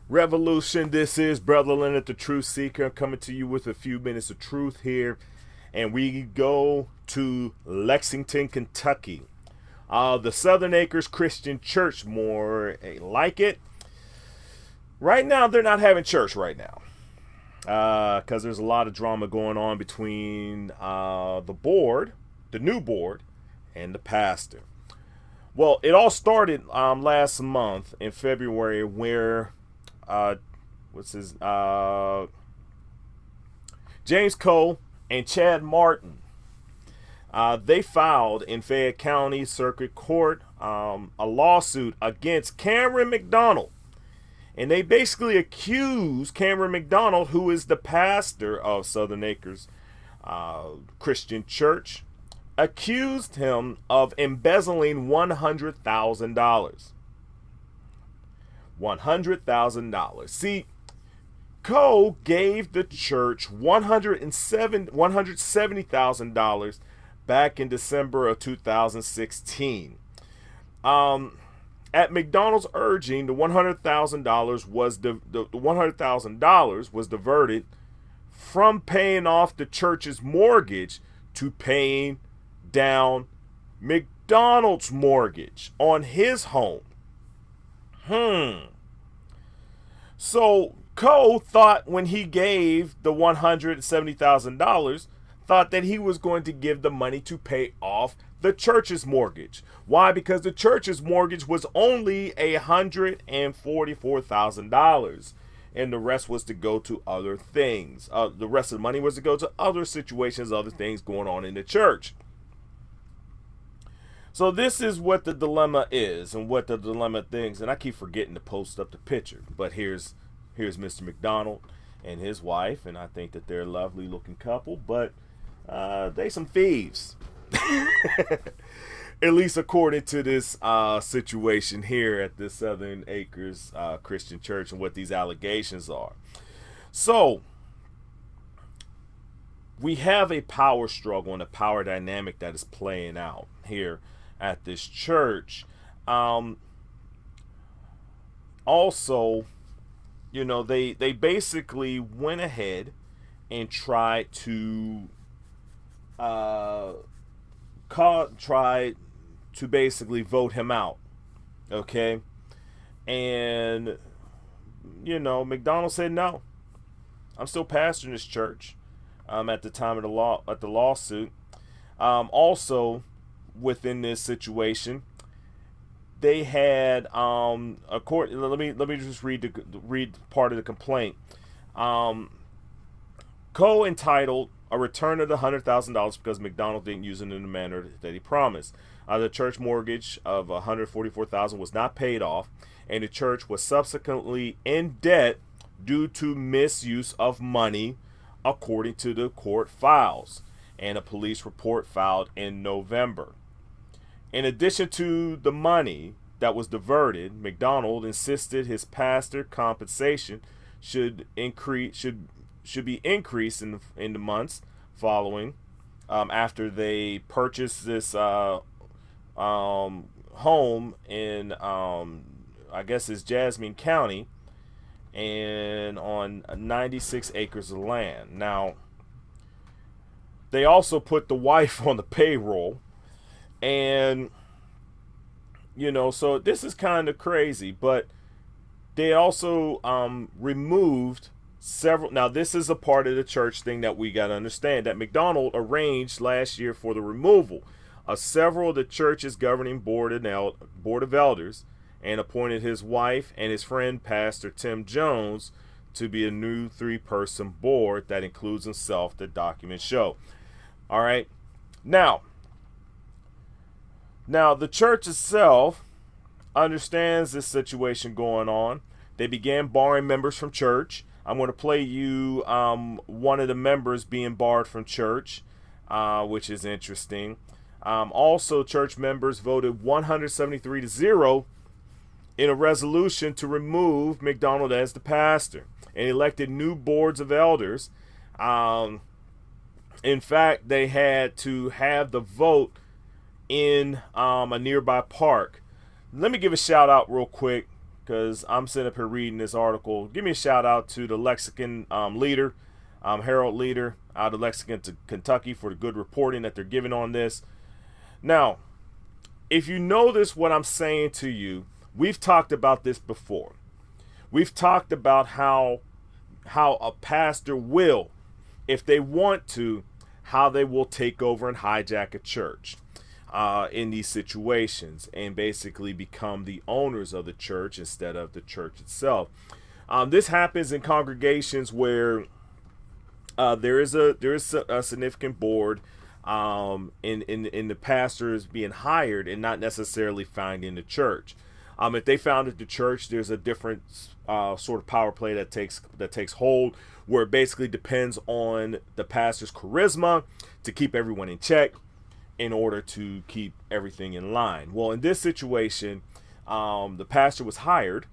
Revolution. This is Brother Leonard, the Truth Seeker, coming to you with a few minutes of truth here. And we go to Lexington, Kentucky. The Southern Acres Christian Church, more like it. Right now, they're not having church right now. Because there's a lot of drama going on between the board, the new board, and the pastor. Well, it all started last month in February where James Cole and Chad Martin, they filed in Fayette County Circuit Court a lawsuit against Cameron McDonald. And they basically accused Cameron McDonald, who is the pastor of Southern Acres Christian Church, accused him of embezzling $100,000. $100,000. See, Cole gave the church $170,000 back in December of 2016. At McDonald's urging, the $100,000 was diverted from paying off the church's mortgage to paying down McDonald's mortgage on his home. So Cole thought when he gave the $170,000, thought that he was going to give the money to pay off the church's mortgage. Why? Because the church's mortgage was only $144,000, and the rest was to go to other things. The rest of the money was to go to other situations, other things going on in the church. So this is what the dilemma is and what the dilemma thinks. And I keep forgetting to post up the picture. But here's Mr. McDonald and his wife. And I think that they're a lovely looking couple. But they some thieves. At least according to this situation here at the Southern Acres Christian Church and what these allegations are. So we have a power struggle and a power dynamic that is playing out here at this church. Also, you know, they basically went ahead and tried to basically vote him out. Okay. And, you know, McDonald said, no, I'm still pastoring this church at the time of the lawsuit. Also, within this situation, they had let me just read part of the complaint. Cole entitled a return of the $100,000 because McDonald didn't use it in the manner that he promised. The church mortgage of $144,000 was not paid off, and the church was subsequently in debt due to misuse of money, according to the court files and a police report filed in November. In addition to the money that was diverted, McDonald insisted his pastor compensation should be increased in the months following after they purchased this home in I guess it's Jasmine County and on 96 acres of land. Now, they also put the wife on the payroll. And, you know, so this is kind of crazy, but they also removed several. Now, this is a part of the church thing that we got to understand, that McDonald arranged last year for the removal of several of the church's governing board of elders and appointed his wife and his friend, Pastor Tim Jones, to be a new 3-person board that includes himself, the documents show. All right. Now, the church itself understands this situation going on. They began barring members from church. I'm going to play you one of the members being barred from church, which is interesting. Also, church members voted 173-0 in a resolution to remove McDonald as the pastor and elected new boards of elders. In fact, they had to have the vote in a nearby park. Let me give a shout out real quick because I'm sitting up here reading this article. Give me a shout out to the Lexington leader, Herald leader out of Lexington, Kentucky, for the good reporting that they're giving on this. Now, if you notice what I'm saying to you, we've talked about this before. We've talked about how a pastor will, if they want to, how they will take over and hijack a church in these situations and basically become the owners of the church instead of the church itself. This happens in congregations where there is a significant board in the pastors being hired and not necessarily finding the church. If they founded the church, there's a different sort of power play that takes hold, where it basically depends on the pastor's charisma to keep everyone in check in order to keep everything in line. Well, in this situation, the pastor was hired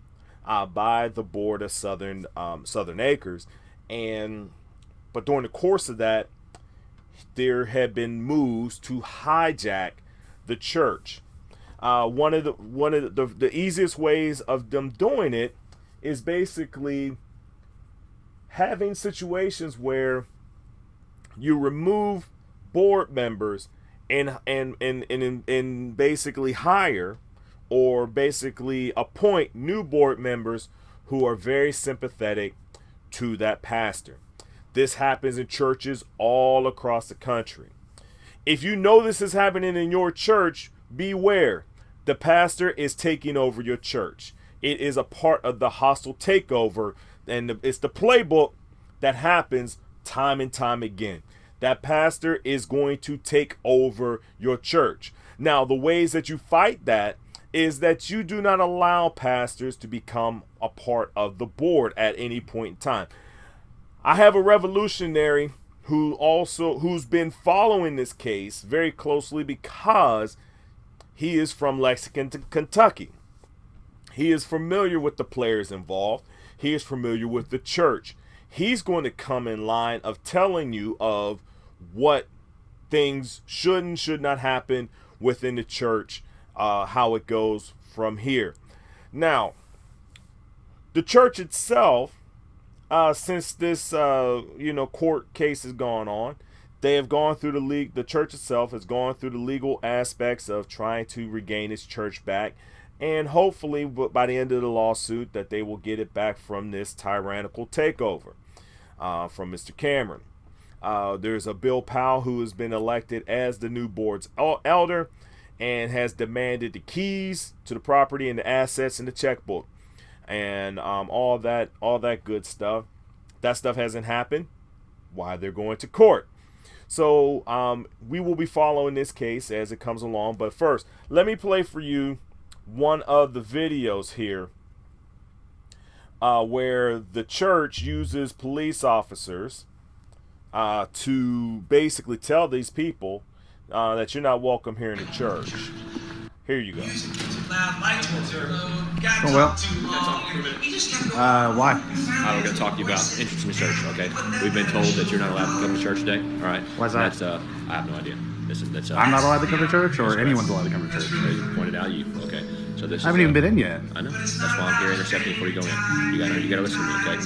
by the board of Southern Acres, but during the course of that, there had been moves to hijack the church. One of the easiest ways of them doing it is basically having situations where you remove board members and basically hire or basically appoint new board members who are very sympathetic to that pastor. This happens in churches all across the country. If you know this is happening in your church, beware. The pastor is taking over your church. It is a part of the hostile takeover, and it's the playbook that happens time and time again. That pastor is going to take over your church. Now, the ways that you fight that is that you do not allow pastors to become a part of the board at any point in time. I have a revolutionary who's been following this case very closely because he is from Lexington, Kentucky. He is familiar with the players involved. He is familiar with the church. He's going to come in line of telling you of what things should and should not happen within the church, how it goes from here. Now, the church itself, since this court case has gone on, they have gone through the church itself has gone through the legal aspects of trying to regain its church back, and hopefully by the end of the lawsuit that they will get it back from this tyrannical takeover from Mr. Cameron. There's a Bill Powell who has been elected as the new board's elder and has demanded the keys to the property and the assets and the checkbook and all that good stuff. That stuff hasn't happened. Why they're going to court. So we will be following this case as it comes along. But first, let me play for you one of the videos here where the church uses police officers to basically tell these people that you're not welcome here in the church. Here you go. Oh, well. Why? We're going to talk to you about entrance in the church, okay? We've been told that you're not allowed to come to church today, all right? Why's that? That's, I have no idea. I'm not allowed to come to church, or anyone's allowed to come to church? You pointed out okay? So this I haven't even been in yet. I know. That's why I'm here intercepting before you go in. You gotta listen to me, okay?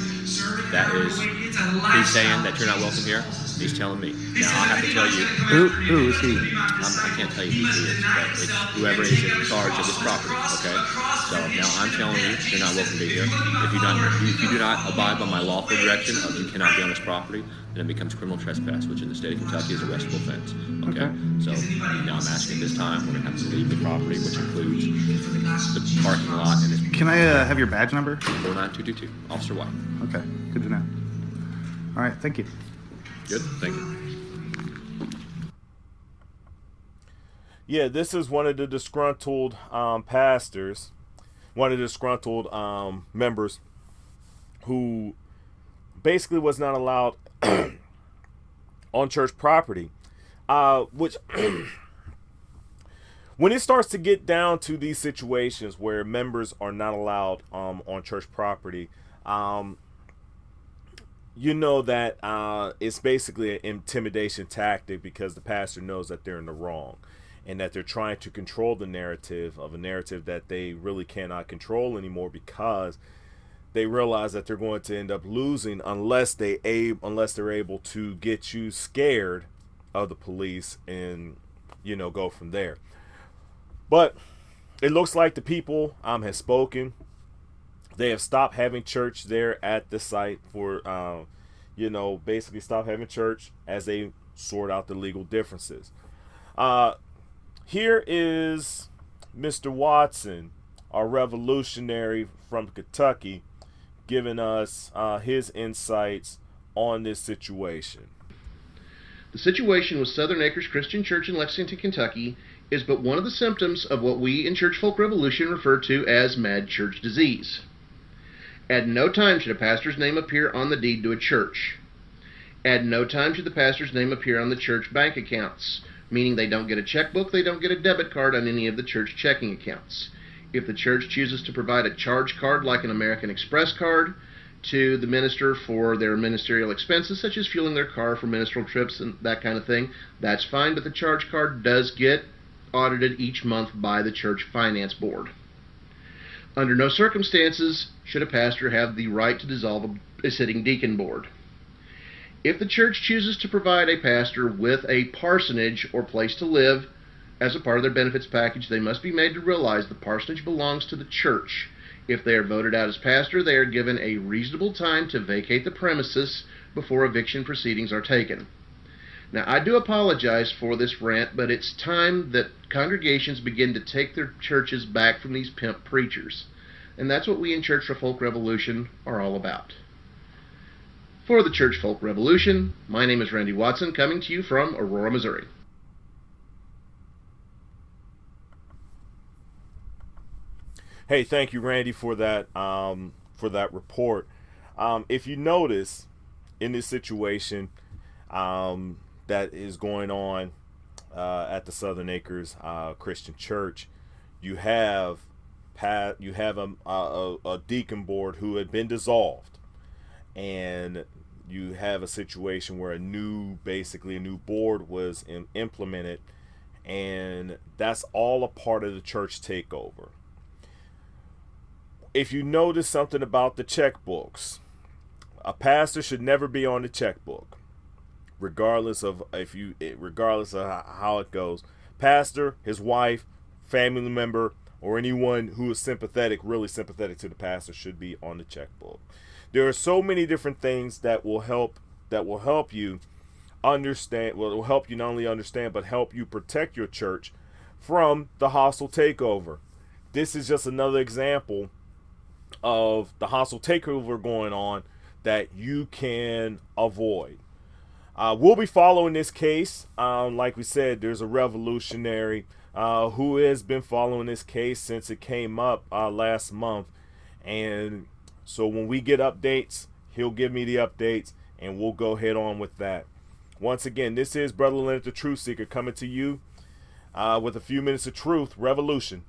That is, he's saying that you're not welcome here. He's telling me. Now I have to tell you. Who is he? I can't tell you who he is, but it's whoever is in charge of this property, okay? So now I'm telling you, you're not welcome to be here. If you do not abide by my lawful direction of you cannot be on this property, then it becomes criminal trespass, which in the state of Kentucky is a arrestable offense. Okay? So now I'm asking this time, we're gonna have to leave the property, which includes the parking lot and this. Can I have your badge number? 49222, Officer White. Okay, good to know. All right, thank you. Good, thank you. Yeah, this is one of the disgruntled pastors, one of the disgruntled members who basically was not allowed on church property, which when it starts to get down to these situations where members are not allowed on church property, you know that it's basically an intimidation tactic because the pastor knows that they're in the wrong. and that they're trying to control the narrative of a narrative that they really cannot control anymore, because they realize that they're going to end up losing unless they're able to get you scared of the police and, you know, go from there. But it looks like the people have spoken. They have stopped having church there at the site for, basically stop having church as they sort out the legal differences. Here is Mr. Watson, our revolutionary from Kentucky, giving us his insights on this situation. The situation with Southern Acres Christian Church in Lexington, Kentucky is but one of the symptoms of what we in Church Folk Revolution refer to as mad church disease. At no time should a pastor's name appear on the deed to a church. At no time should the pastor's name appear on the church bank accounts, meaning they don't get a checkbook, they don't get a debit card on any of the church checking accounts. If the church chooses to provide a charge card like an American Express card to the minister for their ministerial expenses, such as fueling their car for ministerial trips and that kind of thing, that's fine, but the charge card does get audited each month by the church finance board. Under no circumstances should a pastor have the right to dissolve a sitting deacon board. If the church chooses to provide a pastor with a parsonage or place to live as a part of their benefits package, they must be made to realize the parsonage belongs to the church. If they are voted out as pastor, they are given a reasonable time to vacate the premises before eviction proceedings are taken. Now, I do apologize for this rant, but it's time that congregations begin to take their churches back from these pimp preachers. And that's what we in Church Folk Revolution are all about. For the Church Folk Revolution, my name is Randy Watson, coming to you from Aurora, Missouri. Hey, thank you, Randy, for that report. If you notice in this situation that is going on at the Southern Acres Christian Church, you have a deacon board who had been dissolved, and you have a situation where a new board was implemented, and that's all a part of the church takeover. If you notice something about the checkbooks, a pastor should never be on the checkbook, regardless of how it goes. Pastor, his wife, family member, or anyone who is sympathetic, really sympathetic to the pastor, should be on the checkbook. There are so many different things that will help you understand. Well, it will help you not only understand, but help you protect your church from the hostile takeover. This is just another example of the hostile takeover going on that you can avoid. We'll be following this case. Like we said, there's a revolutionary who has been following this case since it came up last month. And so when we get updates, he'll give me the updates, and we'll go head on with that. Once again, this is Brother Leonard the Truth Seeker coming to you with a few minutes of truth, revolution,